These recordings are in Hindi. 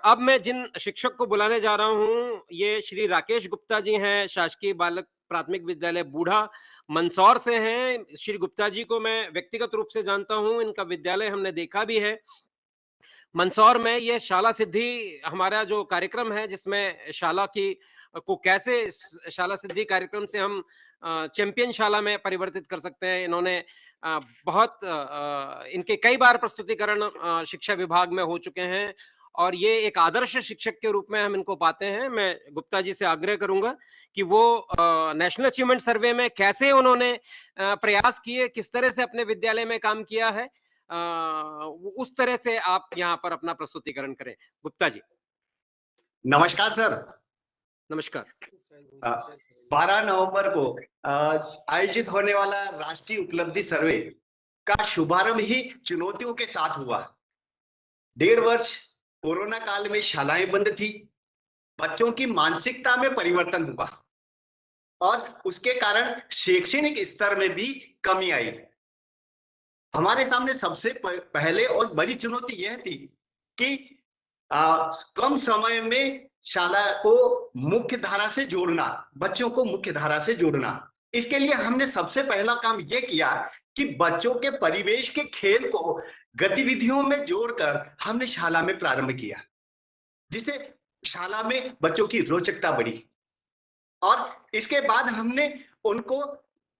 अब मैं जिन शिक्षक को बुलाने जा रहा हूँ, ये श्री राकेश गुप्ता जी हैं, शासकीय बालक प्राथमिक विद्यालय बूढ़ा, मंदसौर से हैं। श्री गुप्ता जी को मैं व्यक्तिगत रूप से जानता हूँ, इनका विद्यालय हमने देखा भी है। मंदसौर में ये शाला सिद्धि हमारा जो कार्यक्रम है, जिसमें शाला की को कैसे शाला सिद्धि कार्यक्रम से हम चैंपियन शाला में परिवर्तित कर सकते हैं। इन्होंने बहुत इनके कई बार प्रस्तुतिकरण शिक्षा विभाग में हो चुके हैं और ये एक आदर्श शिक्षक के रूप में हम इनको पाते हैं। मैं गुप्ता जी से आग्रह करूंगा कि वो नेशनल अचीवमेंट सर्वे में कैसे उन्होंने प्रयास किए, किस तरह से अपने विद्यालय में काम किया है, उस तरह से आप यहाँ पर अपना प्रस्तुतिकरण करें। गुप्ता जी। नमस्कार सर। नमस्कार। 12 नवंबर को आयोजित होने वाला राष्ट्रीय उपलब्धि सर्वे का शुभारंभ ही चुनौतियों के साथ हुआ। 1.5 वर्ष कोरोना काल में शालाएं बंद थी, बच्चों की मानसिकता में परिवर्तन हुआ और उसके कारण शैक्षणिक स्तर में भी कमी आई। हमारे सामने सबसे पहले और बड़ी चुनौती यह थी कि कम समय में शाला को मुख्य धारा से जोड़ना, बच्चों को मुख्य धारा से जोड़ना। इसके लिए हमने सबसे पहला काम यह किया कि बच्चों के परिवेश के खेल को गतिविधियों में जोड़कर हमने शाला में प्रारंभ किया, जिससे शाला में बच्चों की रोचकता बढ़ी। और इसके बाद हमने उनको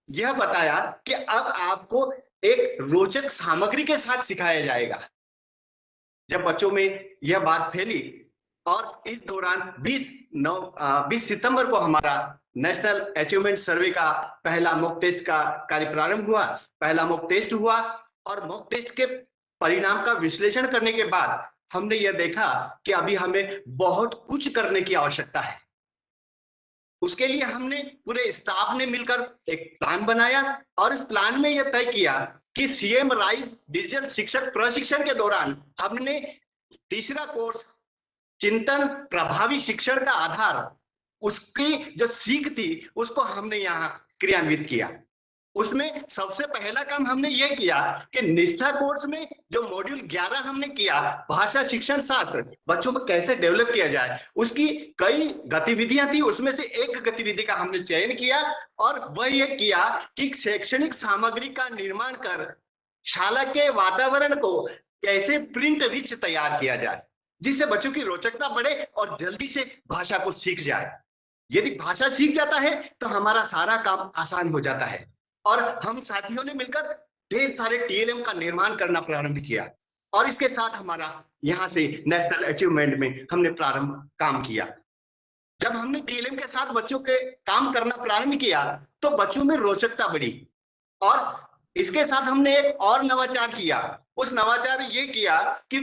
यह बताया कि अब आपको एक रोचक सामग्री के साथ सिखाया जाएगा। जब बच्चों में यह बात फैली और इस दौरान 20 सितंबर को हमारा नेशनल अचीवमेंट सर्वे का पहला मॉक टेस्ट का कार्य प्रारंभ हुआ। पहला मॉक टेस्ट हुआ और मॉक टेस्ट के परिणाम का विश्लेषण करने के बाद हमने यह देखा कि अभी हमें बहुत कुछ करने की आवश्यकता है। उसके लिए हमने पूरे स्टाफ ने मिलकर एक प्लान बनाया और इस प्लान में यह तय किया कि सीएम राइज डिजिटल शिक्षक प्रशिक्षण के दौरान हमने तीसरा कोर्स चिंतन प्रभावी शिक्षण का आधार, उसकी जो सीख थी उसको हमने यहाँ क्रियान्वित किया। उसमें सबसे पहला काम हमने यह किया कि निष्ठा कोर्स में जो मॉड्यूल 11 हमने किया, भाषा शिक्षण शास्त्र बच्चों में कैसे डेवलप किया जाए, उसकी कई गतिविधियां थी। उसमें से एक गतिविधि का हमने चयन किया और वह यह किया कि शैक्षणिक सामग्री का निर्माण कर शाला के वातावरण को कैसे प्रिंट रिच तैयार किया जाए, जिससे बच्चों की रोचकता बढ़े और जल्दी से भाषा को सीख जाए। यदि भाषा सीख जाता है तो हमारा सारा काम आसान हो जाता है। और हम साथियों ने मिलकर ढेर सारे टीएलएम का निर्माण करना प्रारंभ किया और इसके साथ हमारा यहाँ से नेशनल अचीवमेंट में हमने प्रारंभ काम किया। जब हमने टीएलएम के साथ बच्चों के काम करना प्रारंभ किया तो बच्चों में रोचकता बढ़ी और इसके साथ हमने एक और नवाचार किया। उस नवाचार ये किया कि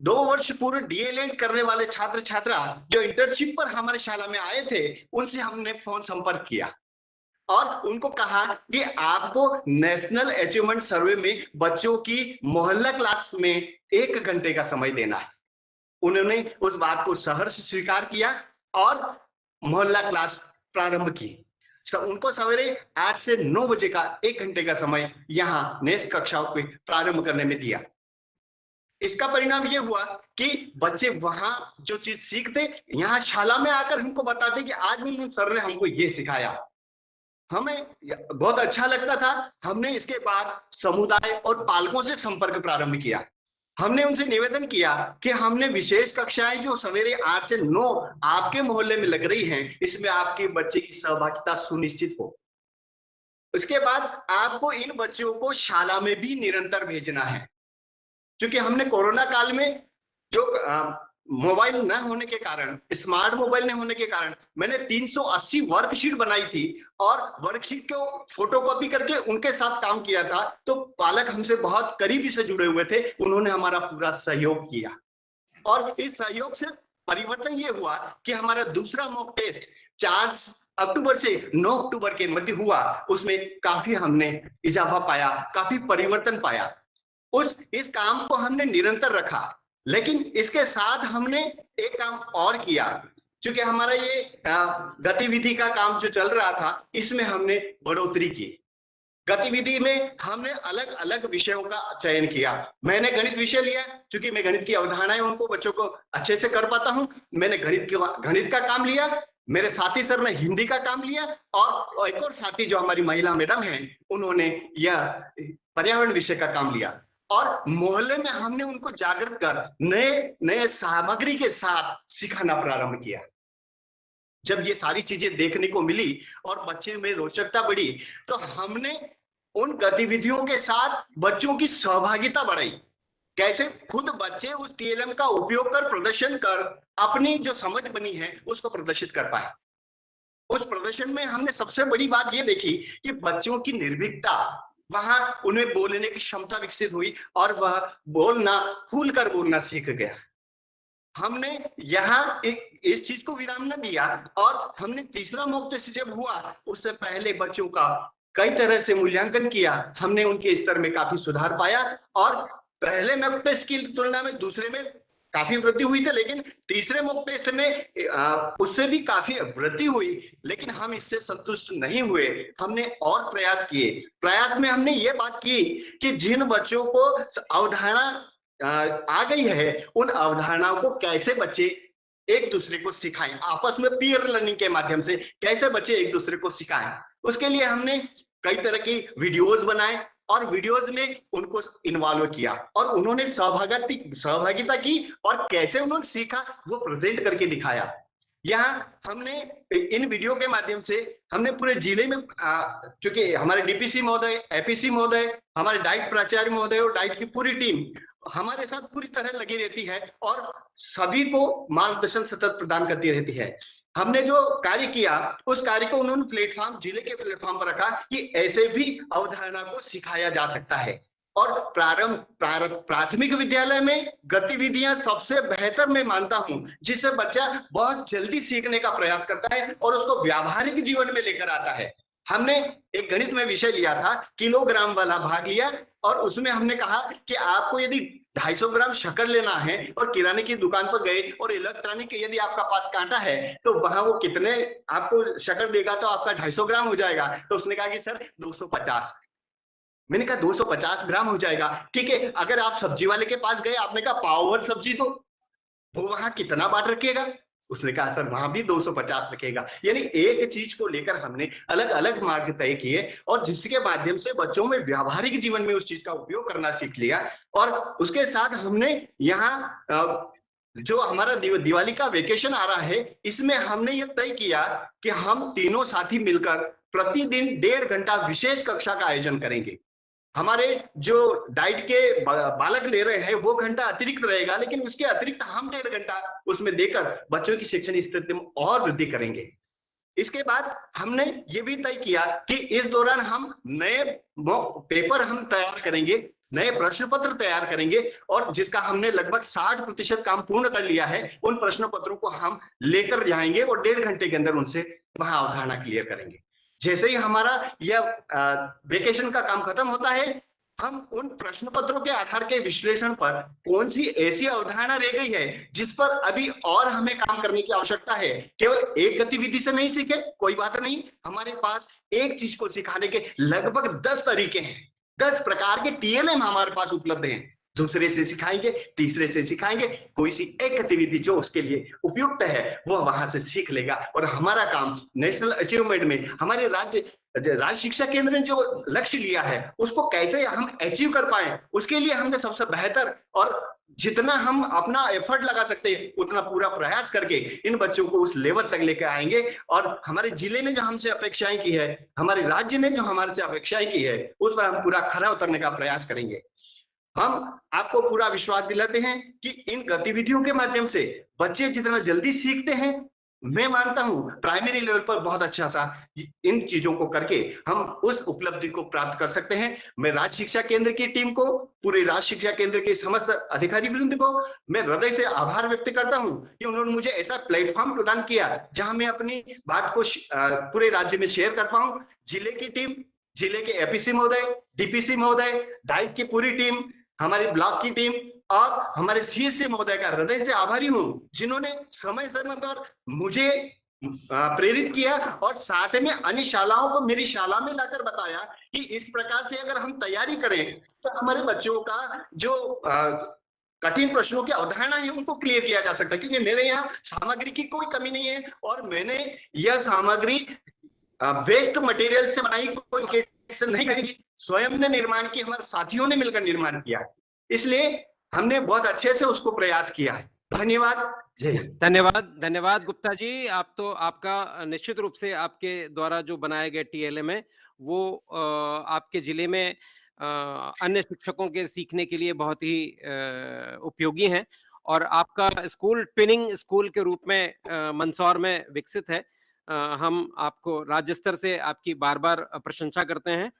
2 वर्ष पूर्व डीएलएड करने वाले छात्र छात्रा जो इंटर्नशिप पर हमारे शाला में आए थे, उनसे हमने फोन संपर्क किया और उनको कहा कि आपको नेशनल अचीवमेंट सर्वे में बच्चों की मोहल्ला क्लास में 1 घंटे का समय देना है। उन्होंने उस बात को सहर्ष स्वीकार किया और मोहल्ला क्लास प्रारंभ की। उनको सवेरे 8 से 9 बजे का 1 घंटे का समय यहाँ नेक्स्ट कक्षाओं को प्रारंभ करने में दिया। इसका परिणाम यह हुआ कि बच्चे वहां जो चीज सीखते, यहाँ शाला में आकर हमको बताते कि आज भी सर ने हमको ये सिखाया। हमें बहुत अच्छा लगता था। हमने इसके बाद समुदाय और पालकों से संपर्क प्रारंभ किया। हमने उनसे निवेदन किया कि हमने विशेष कक्षाएं जो सवेरे 8 से 9 आपके मोहल्ले में लग रही हैं, इसमें आपके बच्चे की सहभागिता सुनिश्चित हो। उसके बाद आपको इन बच्चों को शाला में भी निरंतर भेजना है, क्योंकि हमने कोरोना काल में जो मोबाइल न होने के कारण, स्मार्ट मोबाइल न होने के कारण मैंने 380 वर्कशीट बनाई थी और वर्कशीट को फोटोकॉपी करके उनके साथ काम किया था। तो पालक हमसे बहुत करीबी से जुड़े हुए थे, उन्होंने हमारा पूरा सहयोग किया और इस सहयोग से परिवर्तन ये हुआ कि हमारा दूसरा मॉक टेस्ट 4 अक्टूबर से 9 अक्टूबर के मध्य हुआ। उसमें काफी हमने इजाफा पाया, काफी परिवर्तन पाया। इस काम को हमने निरंतर रखा, लेकिन इसके साथ हमने एक काम और किया। क्योंकि हमारा ये गतिविधि का काम जो चल रहा था, इसमें हमने बढ़ोतरी की। गतिविधि में हमने अलग अलग विषयों का चयन किया। मैंने गणित विषय लिया, क्योंकि मैं गणित की अवधारणाएं उनको बच्चों को अच्छे से कर पाता हूं। मैंने गणित का काम लिया। मेरे साथी सर ने हिंदी का काम लिया, और एक और साथी जो हमारी महिला मैडम है, उन्होंने यह पर्यावरण विषय का काम लिया। और मोहल्ले में हमने उनको जागृत कर नए नए सामग्री के साथ सिखाना प्रारंभ किया। जब ये सारी चीजें देखने को मिली और बच्चे में रोचकता बढ़ी, तो हमने उन गतिविधियों के साथ बच्चों की सहभागिता बढ़ाई। कैसे खुद बच्चे उस टीएलएम का उपयोग कर, प्रदर्शन कर, अपनी जो समझ बनी है उसको प्रदर्शित कर पाए। उस प्रदर्शन में हमने सबसे बड़ी बात ये देखी कि बच्चों की निर्भीकता, वहां उन्हें बोलने की क्षमता विकसित हुई, और वह बोलना, खुलकर बोलना सीख गया। हमने यहाँ इस चीज को विराम न दिया, और हमने तीसरा मॉक टेस्ट जब हुआ, उससे पहले बच्चों का कई तरह से मूल्यांकन किया। हमने उनके स्तर में काफी सुधार पाया, और पहले मॉक टेस्ट की तुलना में दूसरे में काफी वृद्धि हुई थी, लेकिन तीसरे मॉक टेस्ट में उससे भी काफी वृद्धि हुई। लेकिन हम इससे संतुष्ट नहीं हुए, हमने और प्रयास किए। प्रयास में हमने ये बात की कि जिन बच्चों को अवधारणा आ गई है, उन अवधारणाओं को कैसे बच्चे एक दूसरे को सिखाएं, आपस में पीयर लर्निंग के माध्यम से कैसे बच्चे एक दूसरे को सिखाएं। उसके लिए हमने कई तरह की वीडियोस बनाए, और वीडियोस में उनको इन्वॉल्व किया, और उन्होंने सहभागिता की, और कैसे उन्होंने सीखा वो प्रेजेंट करके दिखाया। यहाँ हमने इन वीडियो के माध्यम से हमने पूरे जिले में, चूंकि हमारे डीपीसी महोदय, एपीसी महोदय, हमारे डाइट प्राचार्य महोदय और डाइट की पूरी टीम हमारे साथ पूरी तरह लगी रहती है, और सभी को मार्गदर्शन सतत प्रदान करती रहती है। हमने जो कार्य किया, उस कार्य को उन्होंने प्लेटफॉर्म, जिले के प्लेटफॉर्म पर रखा कि ऐसे भी अवधारणा को सिखाया जा सकता है। और प्राथमिक विद्यालय में गतिविधियां सबसे बेहतर मैं मानता हूं, जिससे बच्चा बहुत जल्दी सीखने का प्रयास करता है और उसको व्यावहारिक जीवन में लेकर आता है। हमने एक गणित में विषय लिया था, किलोग्राम वाला भाग लिया, और उसमें हमने कहा कि आपको यदि 250 ग्राम शक्कर लेना है, और किराने की दुकान पर गए, और इलेक्ट्रॉनिक यदि आपका पास कांटा है, तो वहां वो कितने आपको शक्कर देगा, तो आपका 250 ग्राम हो जाएगा। तो उसने कहा कि सर 250। मैंने कहा 250 ग्राम हो जाएगा, ठीक है। अगर आप सब्जी वाले के पास गए, आपने कहा पाव भर सब्जी दो, वो वहां कितना बाट रखेगा? उसने कहा सर वहां भी 250 रखेगा। यानी एक चीज को लेकर हमने अलग अलग मार्ग तय किए, और जिसके माध्यम से बच्चों में व्यावहारिक जीवन में उस चीज का उपयोग करना सीख लिया। और उसके साथ हमने यहाँ जो हमारा दिवाली का वेकेशन आ रहा है, इसमें हमने ये तय किया कि हम तीनों साथी मिलकर प्रतिदिन 1.5 घंटा विशेष कक्षा का आयोजन करेंगे। हमारे जो डाइट के बालक ले रहे हैं वो घंटा अतिरिक्त रहेगा, लेकिन उसके अतिरिक्त हम 1.5 घंटा उसमें देकर बच्चों की शिक्षण स्थिति में और वृद्धि करेंगे। इसके बाद हमने ये भी तय किया कि इस दौरान हम नए पेपर हम तैयार करेंगे, नए प्रश्न पत्र तैयार करेंगे, और जिसका हमने लगभग 60% काम पूर्ण कर लिया है। उन प्रश्न पत्रों को हम लेकर जाएंगे और 1.5 घंटे के अंदर उनसे वहां अवधारणा क्लियर करेंगे। जैसे ही हमारा यह वेकेशन का काम खत्म होता है, हम उन प्रश्न पत्रों के आधार के विश्लेषण पर कौन सी ऐसी अवधारणा रह गई है जिस पर अभी और हमें काम करने की आवश्यकता है। केवल एक गतिविधि से नहीं सीखे, कोई बात नहीं, हमारे पास एक चीज को सिखाने के लगभग 10 तरीके हैं, 10 प्रकार के टीएलएम हमारे पास उपलब्ध हैं। दूसरे से सिखाएंगे, तीसरे से सिखाएंगे, कोई सी एक गतिविधि जो उसके लिए उपयुक्त है वो वहां से सीख लेगा। और हमारा काम नेशनल अचीवमेंट में, हमारे राज्य शिक्षा केंद्र ने जो लक्ष्य लिया है उसको कैसे हम अचीव कर पाए, उसके लिए हमने सबसे बेहतर और जितना हम अपना एफर्ट लगा सकते हैं उतना पूरा प्रयास करके इन बच्चों को उस लेवल तक लेकर आएंगे। और हमारे जिले ने जो हमसे अपेक्षाएं की है, हमारे राज्य ने जो हमारे से अपेक्षाएं की है, उस पर हम पूरा खरा उतरने का प्रयास करेंगे। हम आपको पूरा विश्वास दिलाते हैं कि इन गतिविधियों के माध्यम से बच्चे जितना जल्दी सीखते हैं, मैं मानता हूं प्राइमरी लेवल पर बहुत अच्छा सा इन चीजों को करके हम उस उपलब्धि को प्राप्त कर सकते हैं। मैं राज्य शिक्षा केंद्र की टीम को, पूरे राज्य शिक्षा केंद्र के समस्त अधिकारी वृंद को मैं हृदय से आभार व्यक्त करता हूं कि उन्होंने मुझे ऐसा प्लेटफॉर्म प्रदान किया जहां मैं अपनी बात को पूरे राज्य में शेयर कर पाऊं। जिले की टीम, जिले के एपीसी महोदय, डीपीसी महोदय, डाइट की पूरी टीम, हमारी ब्लॉक की टीम और हमारे सीएससी महोदय का हृदय से आभारी हूं, जिन्होंने समय समय पर मुझे प्रेरित किया और साथ में अन्य शालाओं को मेरी शाला में लाकर बताया कि इस प्रकार से अगर हम तैयारी करें तो हमारे बच्चों का जो कठिन प्रश्नों की अवधारणा है उनको क्लियर किया जा सकता है, क्योंकि मेरे यहाँ सामग्री की कोई कमी नहीं है और मैंने यह सामग्री वेस्ट मटेरियल से बनाई, कोई मार्केट नहीं खरीदी, स्वयं ने निर्माण की, हमारे साथियों ने मिलकर निर्माण किया, इसलिए हमने बहुत अच्छे से उसको प्रयास किया है। धन्यवाद। जय हिंद। धन्यवाद, धन्यवाद गुप्ता जी। आप तो आपका निश्चित रूप से आपके द्वारा जो बनाए गए टीएलएम है, वो आपके ज़िले में अन्य शिक्षकों के सीखने के लिए बहुत ही उपयोगी हैं और आपका स्कूल ट्विनिंग स्कूल के रूप में मंदसौर में विकसित है। हम आपको राज्य स्तर से आपकी बार-बार प्रशंसा करते हैं।